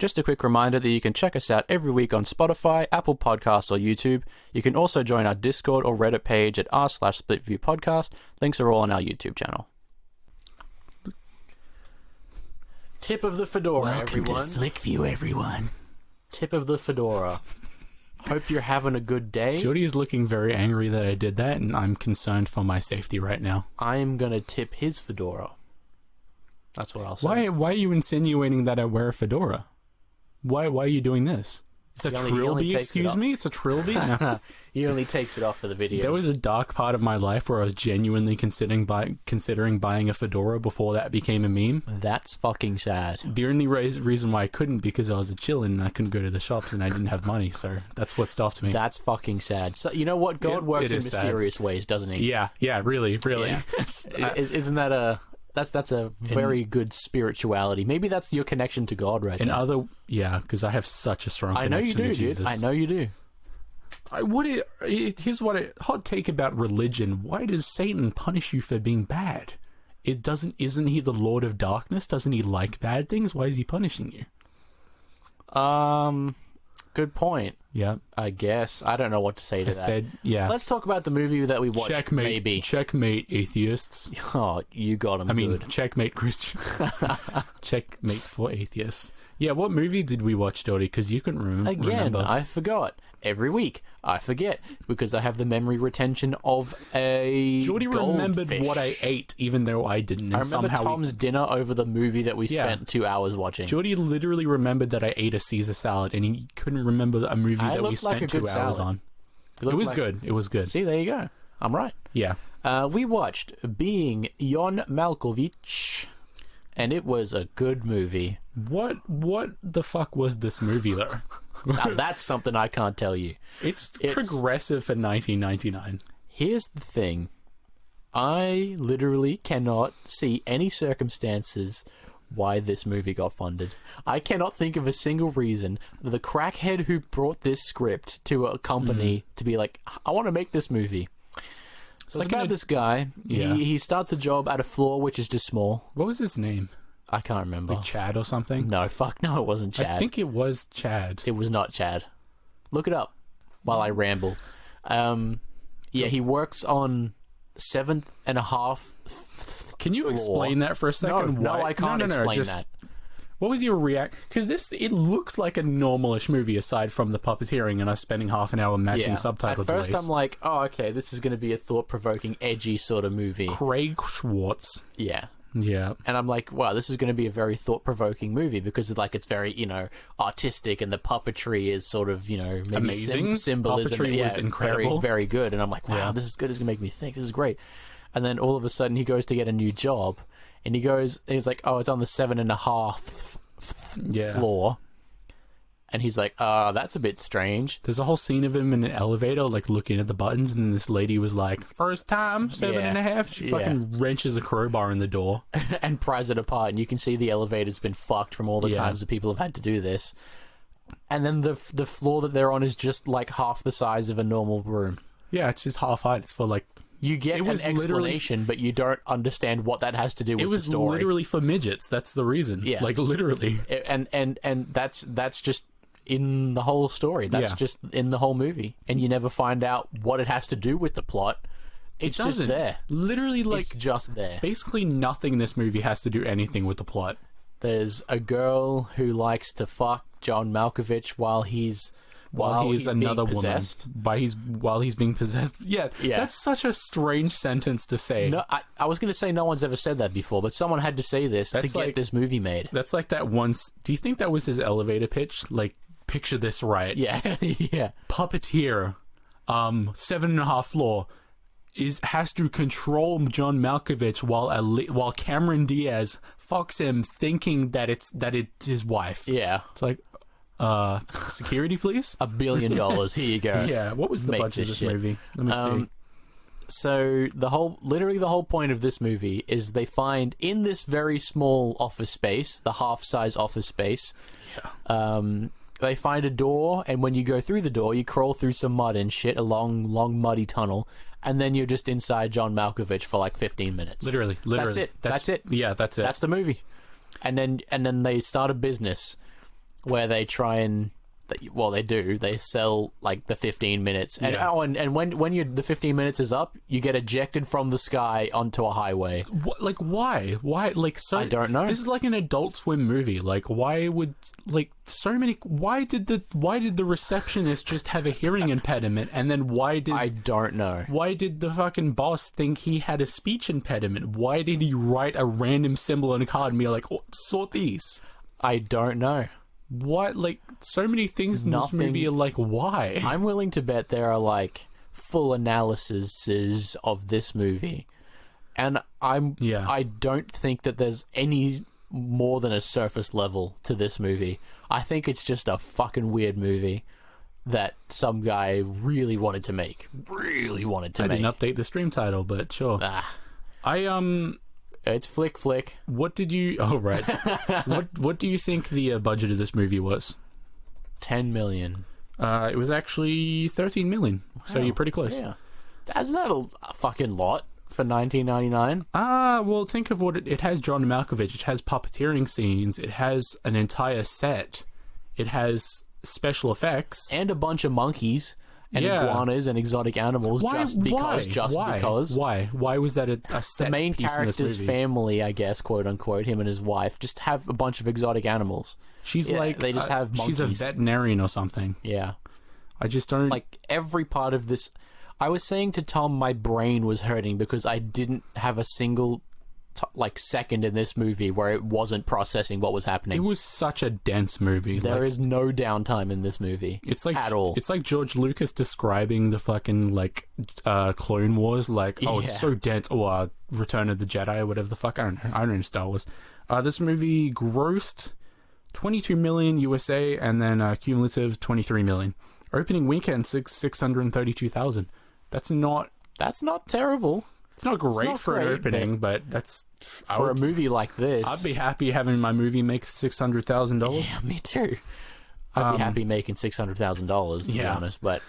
Just a quick reminder that you can check us out every week on Spotify, Apple Podcasts, or YouTube. You can also join our Discord or Reddit page at r/SplitViewPodcast. Links are all on our YouTube channel. Tip of the fedora, everyone. Welcome to FlickView, everyone. Tip of the fedora. Hope you're having a good day. Jody is looking very angry that I did that, and I'm concerned for my safety right now. I'm going to tip his fedora. That's what I'll say. Why are you insinuating that I wear a fedora? Why are you doing this? It's a trilby, excuse me? It's a trilby? No. He only takes it off for the videos. There was a dark part of my life where I was genuinely considering buying a fedora before that became a meme. That's fucking sad. The only reason why I couldn't, because I was a chillin' and I couldn't go to the shops and I didn't have money, so that's what stopped me. That's fucking sad. So, you know what? God works in mysterious ways, doesn't he? Yeah, really. Yeah. Isn't that a... That's a very good spirituality. Maybe that's your connection to God right now. Because I have such a strong connection to Jesus. I know you do. Here's what a hot take about religion. Why does Satan punish you for being bad? Isn't he the Lord of Darkness? Doesn't he like bad things? Why is he punishing you? Good point. Yeah. I guess. I don't know what to say to that. Yeah. Let's talk about the movie that we watched. Checkmate, atheists. Oh, you got him. I mean, checkmate Christians. Checkmate for atheists. Yeah, what movie did we watch, Jody? Because you couldn't remember. Again, I forgot. Every week, I forget because I have the memory retention of a Jody remembered what I ate, even though I didn't. I remember Tom's dinner over the movie that we spent 2 hours watching. Jody literally remembered that I ate a Caesar salad, and he couldn't remember a movie that we spent 2 hours on. It was good. It was good. See, there you go. I'm right. Yeah. We watched Being John Malkovich, and it was a good movie. What the fuck was this movie, though? Now, that's something I can't tell you. It's progressive for 1999. Here's the thing. I literally cannot see any circumstances why this movie got funded. I cannot think of a single reason that the crackhead who brought this script to a company to be like, I want to make this movie. So it's about this guy. Yeah. He starts a job at a floor which is just small. What was his name? I can't remember. Like Chad or something? No, fuck no, it wasn't Chad. I think it was Chad. It was not Chad. Look it up while I ramble. He works on 7.5. Can you explain that for a second? No, I can't explain that. What was your reaction? Because it looks like a normalish movie aside from the puppeteering and us spending half an hour matching subtitle delays. At first I'm like, oh, okay, this is going to be a thought-provoking, edgy sort of movie. Craig Schwartz. Yeah. Yeah. And I'm like, wow, this is going to be a very thought-provoking movie because it's very, artistic and the puppetry is sort of, maybe amazing. Symbolism. Puppetry was incredible. Very, very good. And I'm like, wow, this is good. It's going to make me think. This is great. And then all of a sudden he goes to get a new job and he's like, oh, it's on the 7.5 floor. And he's like, that's a bit strange. There's a whole scene of him in an elevator, like, looking at the buttons, and this lady was like, first time, 7.5. She fucking wrenches a crowbar in the door. And pries it apart, and you can see the elevator's been fucked from all the times that people have had to do this. And then the floor that they're on is just, like, half the size of a normal room. Yeah, it's just half height. It's for, like... You get an explanation, but you don't understand what that has to do with the story. It was literally for midgets. That's the reason. Yeah. Like, literally. And that's just... in the whole story. That's just in the whole movie. And you never find out what it has to do with the plot. It's just there. Literally, like... it's just there. Basically nothing in this movie has to do anything with the plot. There's a girl who likes to fuck John Malkovich while he's another woman. While he's being possessed. Yeah, that's such a strange sentence to say. No, I was going to say no one's ever said that before, but someone had to say this to get this movie made. That's like that once... Do you think that was his elevator pitch? Like, picture this right. Yeah. Yeah. Puppeteer, 7.5 floor, has to control John Malkovich while Cameron Diaz fucks him, thinking that it's his wife. Yeah. It's like, security, please? $1 billion. Here you go. Yeah. What was the budget of this movie? Let me see. So the whole point of this movie is they find in this very small office space, the half-size office space. Yeah. They find a door, and when you go through the door, you crawl through some mud and shit, a long, muddy tunnel, and then you're just inside John Malkovich for like 15 minutes. Literally. That's it. Yeah, that's it. That's the movie. And then they start a business where they try and well, they do. They sell like the 15 minutes, and and when the 15 minutes is up, you get ejected from the sky onto a highway. What, like why? Like so? I don't know. This is like an Adult Swim movie. Like why would so many? Why did the receptionist just have a hearing impediment? And then I don't know. Why did the fucking boss think he had a speech impediment? Why did he write a random symbol on a card and be like, oh, sort these? I don't know. What, like, so many things in this movie are like, why? I'm willing to bet there are, like, full analyses of this movie. And I don't think that there's any more than a surface level to this movie. I think it's just a fucking weird movie that some guy really wanted to make. I didn't update the stream title, but sure. It's Flick. What did you... Oh, right. What do you think the budget of this movie was? 10 million. It was actually 13 million. Wow. So you're pretty close. Yeah. Isn't that a fucking lot for 1999? Well, think of what it has. John Malkovich. It has puppeteering scenes. It has an entire set. It has special effects. And a bunch of monkeys. And iguanas and exotic animals. Why? Because. Why was that a set the main piece character's in this movie? Family, I guess, quote unquote, him and his wife, just have a bunch of exotic animals. She's they just have monkeys. She's a veterinarian or something. Yeah. I just don't... Like, every part of this... I was saying to Tom my brain was hurting because I didn't have a single... second in this movie where it wasn't processing what was happening. It was such a dense movie. There is no downtime in this movie. It's like at all. It's like George Lucas describing the fucking Clone Wars. It's so dense. Or Return of the Jedi or whatever the fuck. I don't know Star Wars. This movie grossed 22 million USA and then cumulative 23 million. Opening weekend 632,000. That's not terrible. It's not great for an opening, but that's... For a movie like this... I'd be happy having my movie make $600,000. Yeah, me too. I'd be happy making $600,000, to be honest, but...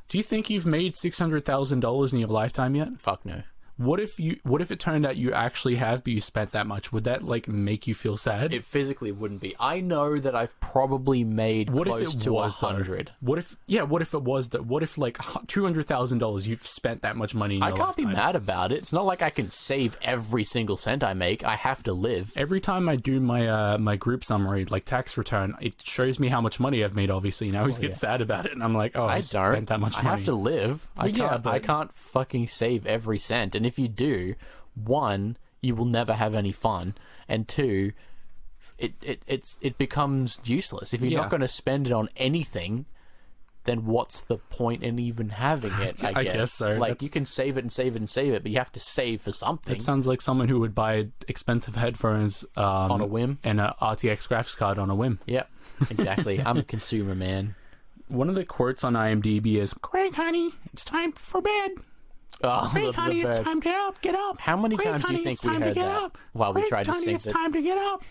Do you think you've made $600,000 in your lifetime yet? Fuck no. What if it turned out you actually have, but you spent that much? Would that make you feel sad? It physically wouldn't be. I know that I've probably made close to 100. What if it was that? What if $200,000 you've spent that much money in your lifetime? I can't be mad about it. It's not like I can save every single cent I make. I have to live. Every time I do my my group summary, like tax return, it shows me how much money I've made. Obviously, and I always get sad about it, and I'm like, I spent that much money. I have to live. I can't fucking save every cent. And if you do, one, you will never have any fun, and two, it becomes useless. If you're not going to spend it on anything, then what's the point in even having it? I guess so. You can save it and save it and save it, but you have to save for something. It sounds like someone who would buy expensive headphones on a whim and an RTX graphics card on a whim. Yep, exactly. I'm a consumer, man. One of the quotes on IMDb is, "Craig, honey, it's time for bed." Oh, Craig, honey, it's time to get up. How many times do you think we heard that while we tried to sing it? It's time to get up.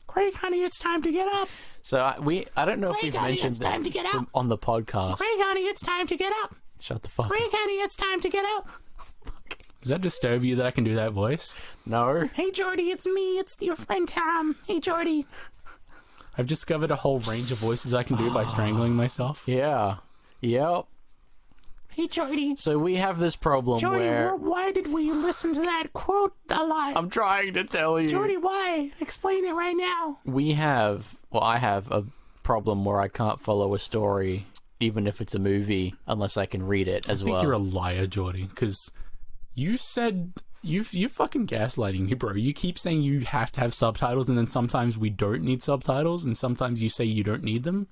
Craig, honey, it's time to get up. So I don't know if we've mentioned this on the podcast. Craig, honey, it's time to get up. Shut the fuck up. Craig, honey, it's time to get up. Does that disturb you that I can do that voice? No. Hey, Jordy, it's me. It's your friend Tom. Hey, Jordy. I've discovered a whole range of voices I can do by strangling myself. Yeah. Yep. Hey, Jordy. So we have this problem where... why did we listen to that quote a lot? I'm trying to tell you. Jordy, why? Explain it right now. I have a problem where I can't follow a story, even if it's a movie, unless I can read it as well. I think you're a liar, Jordy, because you said... You fucking gaslighting me, bro. You keep saying you have to have subtitles, and then sometimes we don't need subtitles, and sometimes you say you don't need them.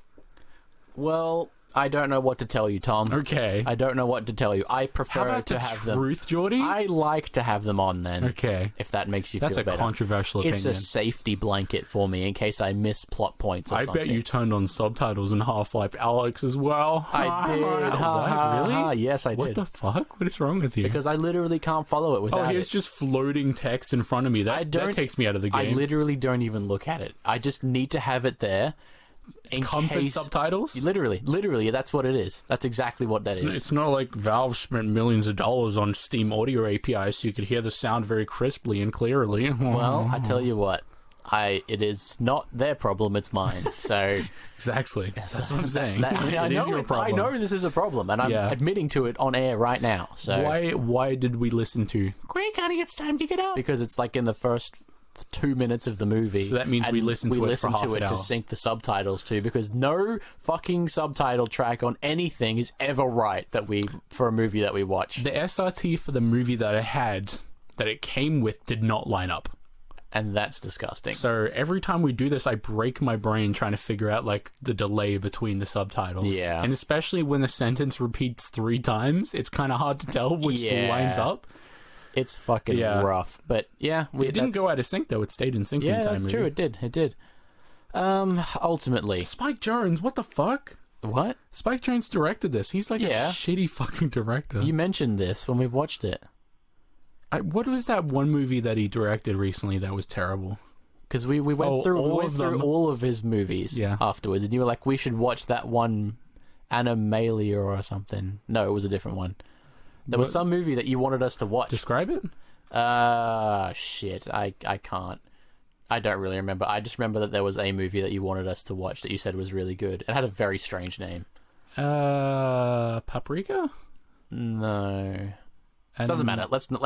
Well... I don't know what to tell you, Tom. Okay. I don't know what to tell you. I prefer to have them. Truth, Jordy? I like to have them on then. Okay. If that makes you feel better. That's a controversial opinion. It's a safety blanket for me in case I miss plot points or something. I bet you turned on subtitles in Half-Life Alyx as well. I did. Really? Yes, I did. What the fuck? What is wrong with you? Because I literally can't follow it without it. Oh, here's just floating text in front of me. That takes me out of the game. I literally don't even look at it. I just need to have it there. Comfort subtitles? Literally, that's what it is. That's exactly what that is. It's not like Valve spent millions of dollars on Steam audio APIs so you could hear the sound very crisply and clearly. Well, I tell you what, It is not their problem, it's mine. So Exactly. That's what I'm saying. I It is know your problem. I know this is a problem, and I'm admitting to it on air right now. So Why did we listen to Quick, honey, it's time to get up? because it's like in the first 2 minutes of the movie. So that means we and listened to it for half an hour. to sync the subtitles to, because no fucking subtitle track on anything is ever right for a movie that we watch. The SRT for the movie that I had, that it came with, did not line up. And that's disgusting. So every time we do this, I break my brain trying to figure out like the delay between the subtitles. Yeah. And especially when the sentence repeats 3 times, it's kind of hard to tell which lines up. It's fucking rough. But yeah, it didn't go out of sync though. It stayed in sync the yeah, entire that's movie. true. It did. Ultimately, Spike Jonze, what the fuck? what? Spike Jonze directed this. He's like a shitty fucking director. You mentioned this when we watched it. What was that one movie that he directed recently that was terrible? Because we went through all of his movies afterwards, and you were like, we should watch that one, Animalia or something. No, it was a different one. There was some movie that you wanted us to watch. Describe it? Shit, I can't. I don't really remember. I just remember that there was a movie that you wanted us to watch that you said was really good. It had a very strange name. Paprika? No. Doesn't matter. Let's not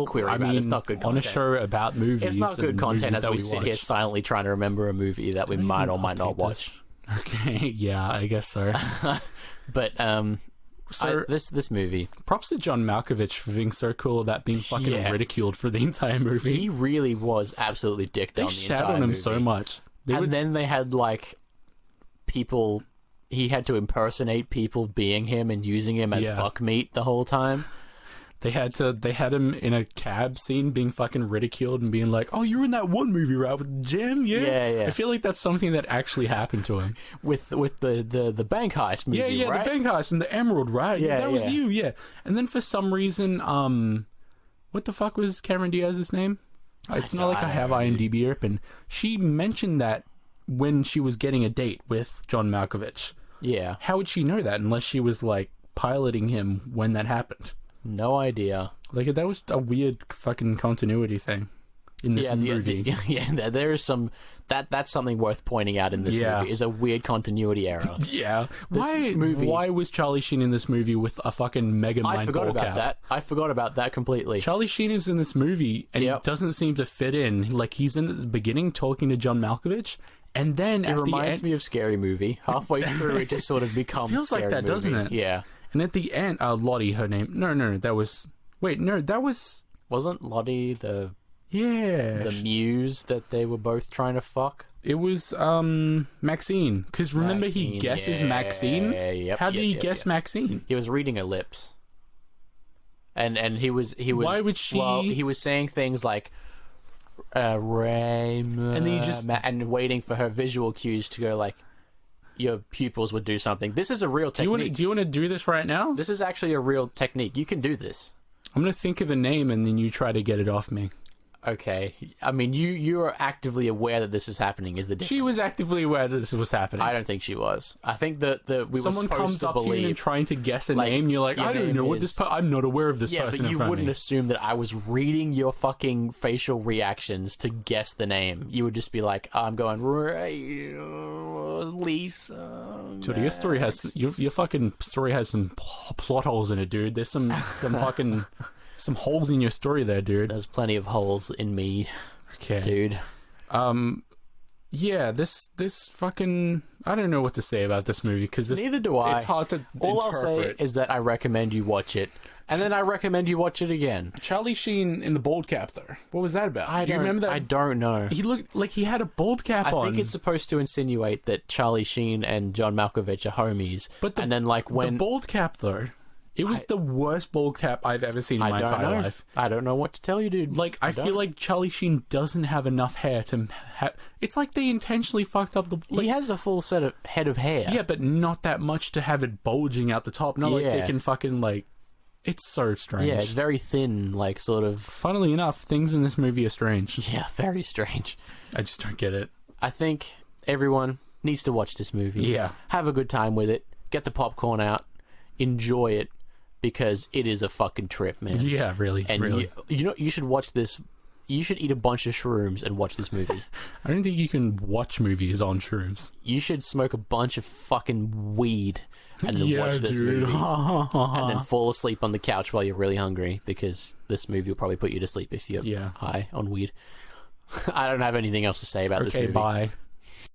query about it. It's not good content. On a show about movies, it's not good content as we sit here watch. silently trying to remember a movie that we might or might not watch. Okay, yeah, I guess so. But this movie. Props to John Malkovich for being so cool about being fucking ridiculed for the entire movie. He really was absolutely dicked on the entire movie. They shat on him so much. Then they had like people. He had to impersonate people being him and using him as fuck meat the whole time. They had him in a cab scene being fucking ridiculed and being like, "Oh, you were in that one movie, right, with Jim?" Yeah. I feel like that's something that actually happened to him with the bank heist movie. Right? The bank heist and the emerald, right? Yeah, that was you. Yeah, and then for some reason, what the fuck was Cameron Diaz's name? It's not like I have IMDb open. She mentioned that when she was getting a date with John Malkovich. Yeah. How would she know that unless she was like piloting him when that happened? No idea. Like, that was a weird fucking continuity thing in this movie. There is some... That's something worth pointing out in this movie, is a weird continuity error. Yeah. Why was Charlie Sheen in this movie with a fucking mega mind I forgot ball about cap? that. I forgot about that completely. Charlie Sheen is in this movie, and he doesn't seem to fit in. Like, he's in at the beginning talking to John Malkovich, and then it reminds me of Scary Movie. Halfway through, it just sort of becomes feels Scary like that, Movie. Doesn't it? Yeah. And at the end, Lottie, her name. No, that was... Wait, no, that was... Wasn't Lottie the the muse that they were both trying to fuck? It was Maxine. Because remember, he guesses Maxine? How did he guess Maxine? He was reading her lips. And he was... Why would she... Well, he was saying things like... Raymond... And then you just... And waiting for her visual cues to go like... Your pupils would do something. This is a real technique. Do you want to do this right now? This is actually a real technique. You can do this. I'm going to think of a name and then you try to get it off me. Okay. I mean, you are actively aware that this is happening, is the difference. She was actively aware that this was happening. I don't think she was. I think that someone comes up to you and trying to guess a name, and you're like, I don't know what this I'm not aware of this person in front of me. Yeah, but you wouldn't assume that I was reading your fucking facial reactions to guess the name. You would just be like, I'm going, Lisa. Dude, your story has... Your fucking story has some plot holes in it, dude. There's some fucking... Some holes in your story there, dude. There's plenty of holes in me, dude. Yeah, this fucking... I don't know what to say about this movie, because neither do I. It's hard to All I'll say is that I recommend you watch it, and then I recommend you watch it again. Charlie Sheen in the bald cap, though. What was that about? Do you remember that? I don't know. He looked like he had a bald cap on. I think it's supposed to insinuate that Charlie Sheen and John Malkovich are homies. But and then, like, when... The bald cap, though... It was the worst bald cap I've ever seen in my entire life. I don't know what to tell you, dude. Like, I feel like Charlie Sheen doesn't have enough hair to have... It's like they intentionally fucked up the... Like, he has a full head of hair. Yeah, but not that much to have it bulging out the top. Not like they can fucking, like... It's so strange. Yeah, it's very thin, like, sort of... Funnily enough, things in this movie are strange. Yeah, very strange. I just don't get it. I think everyone needs to watch this movie. Yeah. Have a good time with it. Get the popcorn out. Enjoy it. Because it is a fucking trip, man. Yeah, really. And really. You should watch this You should eat a bunch of shrooms and watch this movie. I don't think you can watch movies on shrooms. You should smoke a bunch of fucking weed and then watch this movie. And then fall asleep on the couch while you're really hungry, because this movie will probably put you to sleep if you're high on weed. I don't have anything else to say about this movie. Okay, bye.